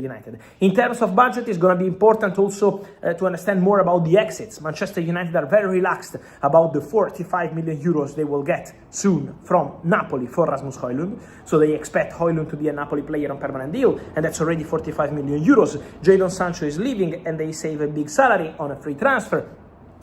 United. In terms of budget, it's going to be important also to understand more about the exits. Manchester United are very relaxed about the 45 million euros they will get soon from Napoli for Rasmus Højlund. So they expect Højlund to be a Napoli player on permanent deal, and that's already 45 million euros. Jadon Sancho is leaving, and they save a big salary on a free transfer.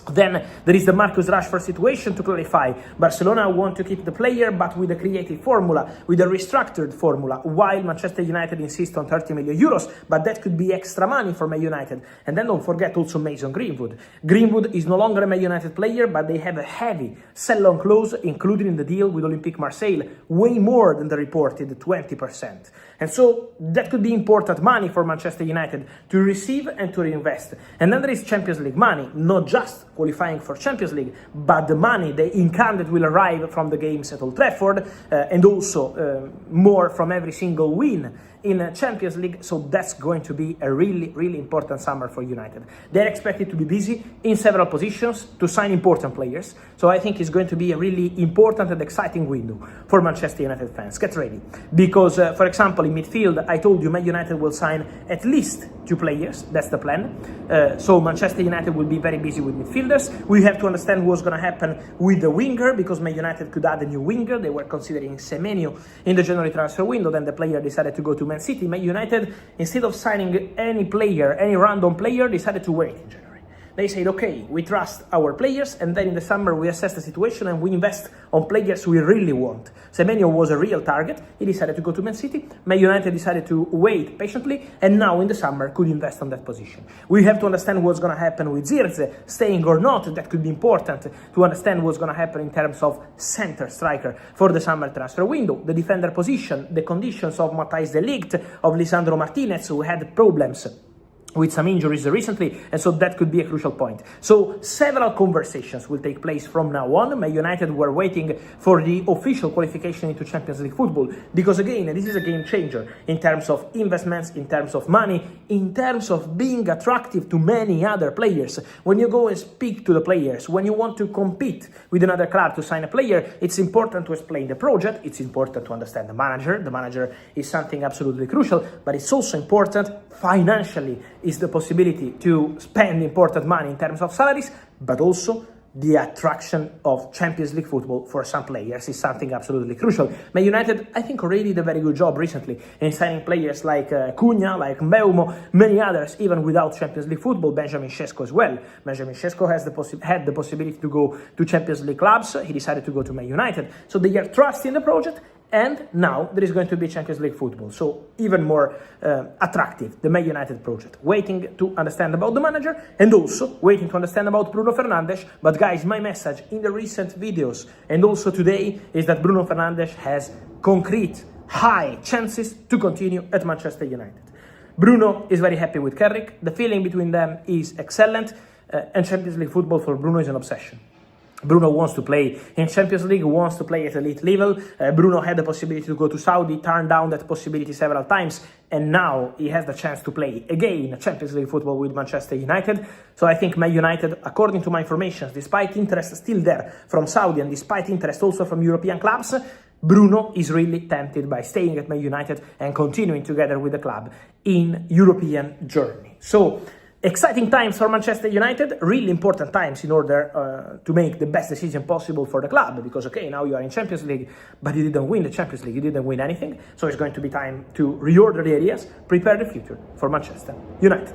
Then there is the Marcus Rashford situation to clarify. Barcelona want to keep the player, but with a creative formula, with a restructured formula, while Manchester United insists on 30 million euros, but that could be extra money for Man United. And then don't forget also Mason Greenwood. Greenwood is no longer a Man United player, but they have a heavy sell-on clause included in the deal with Olympique Marseille, way more than the reported 20%. And so that could be important money for Manchester United to receive and to reinvest. And then there is Champions League money, not just qualifying for Champions League, but the money, the income that will arrive from the games at Old Trafford, and also more from every single win in Champions League. So that's going to be a really, really important summer for United. They're expected to be busy in several positions to sign important players. So I think it's going to be a really important and exciting window for Manchester United fans. Get ready. Because, for example, in midfield, I told you Man United will sign at least 2 players. That's the plan. So Manchester United will be very busy with midfielders. We have to understand what's going to happen with the winger, because Man United could add a new winger. They were considering Semenyo in the January transfer window. Then the player decided to go to Man City. Man United, instead of signing any player, any random player, decided to wait in January. They said, okay, we trust our players, and then in the summer we assess the situation and we invest on players we really want. Semenyo was a real target. He decided to go to Man City. Man United decided to wait patiently, and now in the summer could invest on that position. We have to understand what's going to happen with Zirze, staying or not. That could be important to understand what's going to happen in terms of center striker for the summer transfer window. The defender position, the conditions of Matthijs de Ligt, of Lisandro Martinez, who had problems with some injuries recently, and so that could be a crucial point. So several conversations will take place from now on. Man United were waiting for the official qualification into Champions League football, because again, this is a game changer in terms of investments, in terms of money, in terms of being attractive to many other players. When you go and speak to the players, when you want to compete with another club to sign a player, it's important to explain the project, it's important to understand the manager. The manager is something absolutely crucial, but it's also important financially, is the possibility to spend important money in terms of salaries, but also the attraction of Champions League football for some players is something absolutely crucial. Man United, I think, already did a very good job recently in signing players like Cunha, like Mbeumo, many others, even without Champions League football. Benjamin Sesko as well. Benjamin Sesko has had the possibility to go to Champions League clubs. He decided to go to Man United. So they are trusting the project. And now there is going to be Champions League football, so even more attractive, the Man United project. Waiting to understand about the manager, and also waiting to understand about Bruno Fernandes. But guys, my message in the recent videos and also today is that Bruno Fernandes has concrete, high chances to continue at Manchester United. Bruno is very happy with Carrick. The feeling between them is excellent, and Champions League football for Bruno is an obsession. Bruno wants to play in Champions League, wants to play at elite level. Bruno had the possibility to go to Saudi, turned down that possibility several times, and now he has the chance to play again Champions League football with Manchester United. So I think Man United, according to my information, despite interest still there from Saudi and despite interest also from European clubs, Bruno is really tempted by staying at Man United and continuing together with the club in European journey. So exciting times for Manchester United, really important times in order to make the best decision possible for the club, because, okay, now you are in Champions League, but you didn't win the Champions League, you didn't win anything, so it's going to be time to reorder the areas, prepare the future for Manchester United.